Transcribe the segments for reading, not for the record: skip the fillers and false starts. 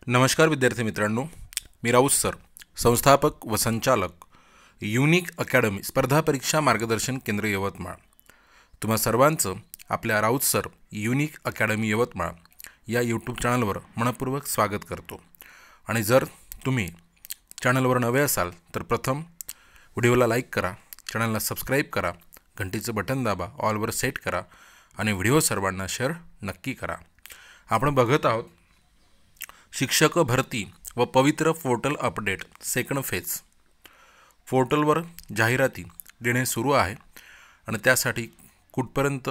नमस्कार विद्यार्थी मित्रांनो, मी राऊत सर, संस्थापक व संचालक युनिक अकॅडमी स्पर्धा परीक्षा मार्गदर्शन केंद्र यवतमाळ. तुम्हा सर्वांचं आपल्या Raut sir unique academy Yavatmal या यूट्यूब चॅनलवर मनपूर्वक स्वागत करतो. आणि जर तुम्ही चॅनलवर नवे असाल तर प्रथम व्हिडिओला लाईक करा, चॅनलला सबस्क्राईब करा, घंटीचं बटन दाबा, ऑलवर सेट करा आणि व्हिडिओ सर्वांना शेअर नक्की करा. आपण बघत आहोत शिक्षक भरती व पवित्र पोर्टल अपडेट सेकंड फेज. पोर्टलवर जाहिराती देणे सुरू आहे आणि त्यासाठी कुठपर्यंत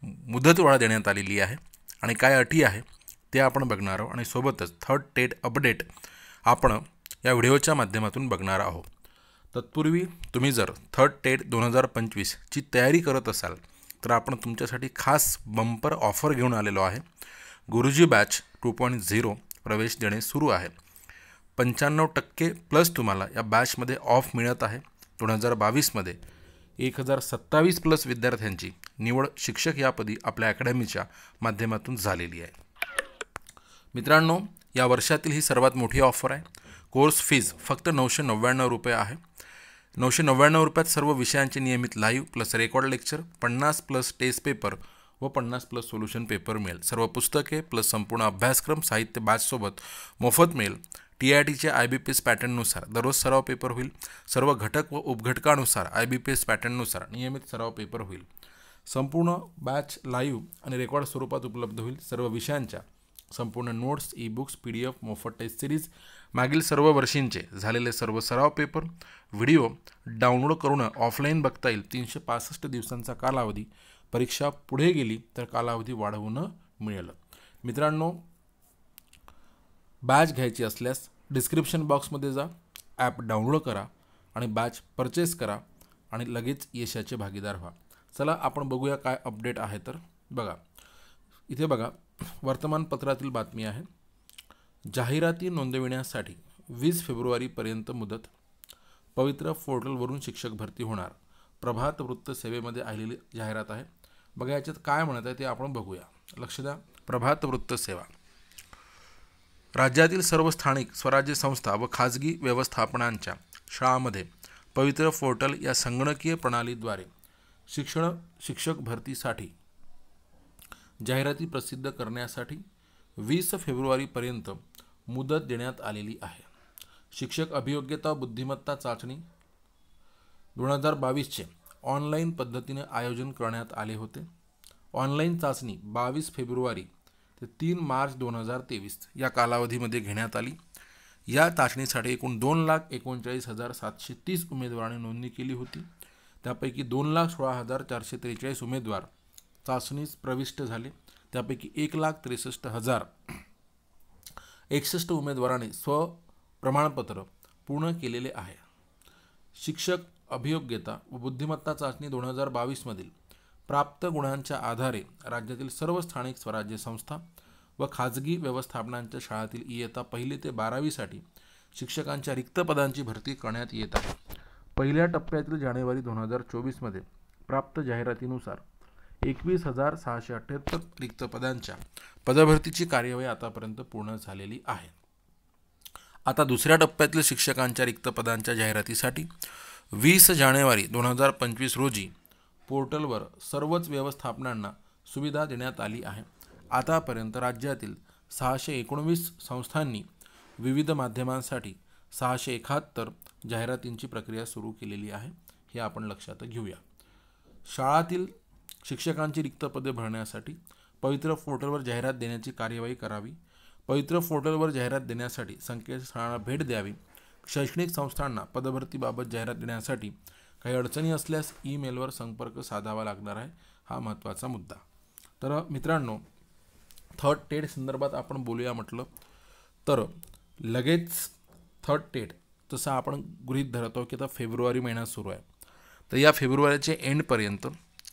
मुदतवाढ देण्यात आलेली आहे आणि काय अटी आहे ते आपण बघणार आहोत. आणि सोबतच थर्ड टेट अपडेट आपण या व्हिडिओच्या माध्यमातून बघणार आहोत. तत्पूर्वी तुम्ही जर थर्ड टेट 2025ची तयारी करत असाल तर आपण तुमच्यासाठी खास बंपर ऑफर घेऊन आलेलो आहे. गुरुजी बॅच 2.0 प्रवेश देणे सुरू आहे. 95% प्लस तुम्हाला या बॅचमध्ये ऑफ मिळत आहे. 2022मध्ये 1027 प्लस विद्यार्थ्यांची निवड शिक्षक यापदी आपल्या अकॅडमीच्या माध्यमातून झालेली आहे. मित्रांनो, या वर्षातील ही सर्वात मोठी ऑफर आहे. कोर्स फीज फक्त 999 रुपये आहे. 999 रुपयात सर्व विषयांचे नियमित live plus record lecture, 50 plus test paper व 50 प्लस सोल्युशन पेपर मिळेल. सर्व पुस्तके प्लस संपूर्ण अभ्यासक्रम साहित्य बॅचसोबत मोफत मिळेल. TITचे IBPS पॅटर्ननुसार दररोज सराव पेपर होईल. सर्व घटक व उपघटकानुसार IBPS पॅटर्ननुसार नियमित सराव पेपर होईल. संपूर्ण बॅच लाईव्ह आणि रेकॉर्ड स्वरूपात उपलब्ध होईल. सर्व विषयांच्या संपूर्ण नोट्स, ई-बुक्स, PDF, मोफत टेस्ट सिरीज, मागील सर्व वर्षींचे झालेले सर्व सराव पेपर, व्हिडिओ डाउनलोड करून ऑफलाईन बघता येईल. 365 दिवसांचा कालावधी. परीक्षा पुढे गेली तर कालावधी वाढवणं मिळेल. मित्रांनो, बॅच घ्यायची असल्यास डिस्क्रिप्शन बॉक्समध्ये जा, ॲप डाउनलोड करा आणि बॅच परचेस करा आणि लगेच यशाचे भागीदार व्हा. चला आपण बघूया काय अपडेट आहे. तर बघा, इथे बघा, वर्तमानपत्रातील बातमी आहे. जाहिराती नोंदविण्यासाठी 20 फेब्रुवारीपर्यंत मुदत. पवित्र पोर्टलवरून शिक्षक भरती होणार. प्रभात वृत्त सेवेमध्ये आलेली जाहिरात आहे. बघा, याच्यात काय म्हणत आहे ते आपण बघूया. लक्ष द्या. प्रभात वृत्त सेवा. राज्यातील सर्व स्थानिक स्वराज्य संस्था व खाजगी व्यवस्थापनांच्या शाळांमध्ये पवित्र पोर्टल या संगणकीय प्रणालीद्वारे शिक्षक भरतीसाठी जाहिराती प्रसिद्ध करण्यासाठी 20 फेब्रुवारीपर्यंत मुदत देण्यात आलेली आहे. शिक्षक अभियोग्यता बुद्धिमत्ता चाचणी 2022चे ऑनलाईन पद्धतीने आयोजन करण्यात आले होते. ऑनलाईन चाचणी 22 फेब्रुवारी ते 3 मार्च 2023 या कालावधीमध्ये घेण्यात आली. या चाचणीसाठी एकूण 2,39,730 उमेदवारांनी नोंदणी केली होती. त्यापैकी 2,16,443 उमेदवार चाचणीस प्रविष्ट झाले. त्यापैकी 1,63,061 उमेदवारांनी स्वप्रमाणपत्र पूर्ण केलेले आहे. शिक्षक अभियोग्यता व बुद्धिमत्ता चाचणी 2022 मधील प्राप्त गुणांच्या आधारे राज्यातील सर्व स्थानिक स्वराज्य संस्था व खाजगी व्यवस्थापनांच्या शाळातील इयत्ता 1ली ते 12वीसाठी शिक्षकांच्या रिक्त पदांची भरती करण्यात येत आहे. पहिल्या टप्प्यातील जानेवारी 2024 मध्ये प्राप्त जाहिरातीनुसार 21,678 रिक्त पदांच्या पदभरतीची कार्यवाही आतापर्यंत पूर्ण झालेली आहे. आता दुसऱ्या टप्प्यातील शिक्षकांच्या रिक्त पदांच्या जाहिरातीसाठी 20 जानेवारी 2025 रोजी पोर्टलवर सर्वच व्यवस्थापनांना सुविधा देण्यात आली आहे. आतापर्यंत राज्यातील 619 संस्थांनी विविध माध्यमांसाठी 671 जाहिरातींची प्रक्रिया सुरू केलेली आहे. हे आपण लक्षात घेऊया. शाळातील शिक्षकांची रिक्त पदे भरण्यासाठी पवित्र पोर्टलवर जाहिरात देण्याची कार्यवाही करावी. पवित्र पोर्टलवर जाहिरात देण्यासाठी संकेतस्थळाला भेट द्यावी. शैक्षणिक संस्थांना पदभरतीबाबत जाहिरात देण्यासाठी काही अडचणी असल्यास ईमेलवर संपर्क साधावा लागणार आहे. हा महत्त्वाचा मुद्दा. तर मित्रांनो, थर्ड टेट संदर्भात आपण बोलूया म्हटलं तर लगेच थर्ड टेट तसं आपण गृहीत धरतो की आता फेब्रुवारी महिना सुरू आहे. तर या फेब्रुवारीच्या एंडपर्यंत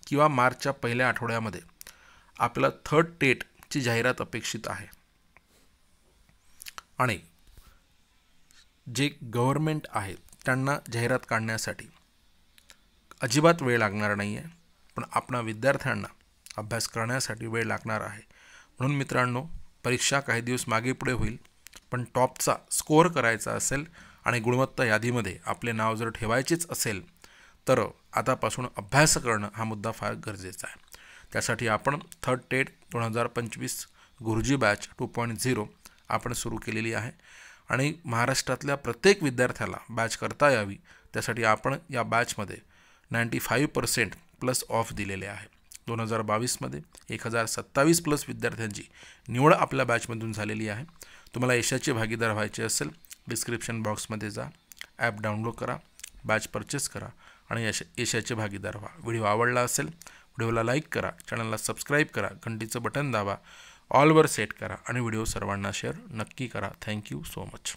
किंवा मार्चच्या पहिल्या आठवड्यामध्ये आपल्याला थर्ड टेटची जाहिरात अपेक्षित आहे. आणि जे गव्हर्नमेंट आहे त्यांना जाहिरात काढण्यासाठी अजिबात वेळ लागणार नाही आहे, पण आपणा विद्यार्थ्यांना अभ्यास करण्यासाठी वेळ लागणार आहे. म्हणून मित्रांनो, परीक्षा काही दिवस मागे पुढे होईल, पण टॉपचा स्कोअर करायचा असेल आणि गुणवत्ता यादीमध्ये आपले नाव जर ठेवायचेच असेल तर आतापासून अभ्यास करणं हा मुद्दा फार गरजेचा आहे. त्यासाठी आपण थर्ड टेट 2025 गुरुजी बॅच 2.0 आपण सुरू केलेली आहे आणि महाराष्ट्रातल्या प्रत्येक विद्यार्थ्याला बॅच करता यावी त्यासाठी आपण या बॅचमध्ये 95% प्लस ऑफ दिलेले आहे. 2022मध्ये 1027 प्लस विद्यार्थ्यांची निवड आपल्या बॅचमधून झालेली आहे. तुम्हाला यशाचे भागीदार व्हायचे असेल डिस्क्रिप्शन बॉक्समध्ये जा, ॲप डाउनलोड करा, बॅच परचेस करा आणि यशाचे भागीदार व्हा. व्हिडिओ आवडला असेल व्हिडिओला लाईक करा, चॅनलला सबस्क्राईब करा, घंटीचं बटन दाबा, ऑलवर सेट करा आणि व्हिडिओ सर्वांना शेअर नक्की करा. Thank you so much.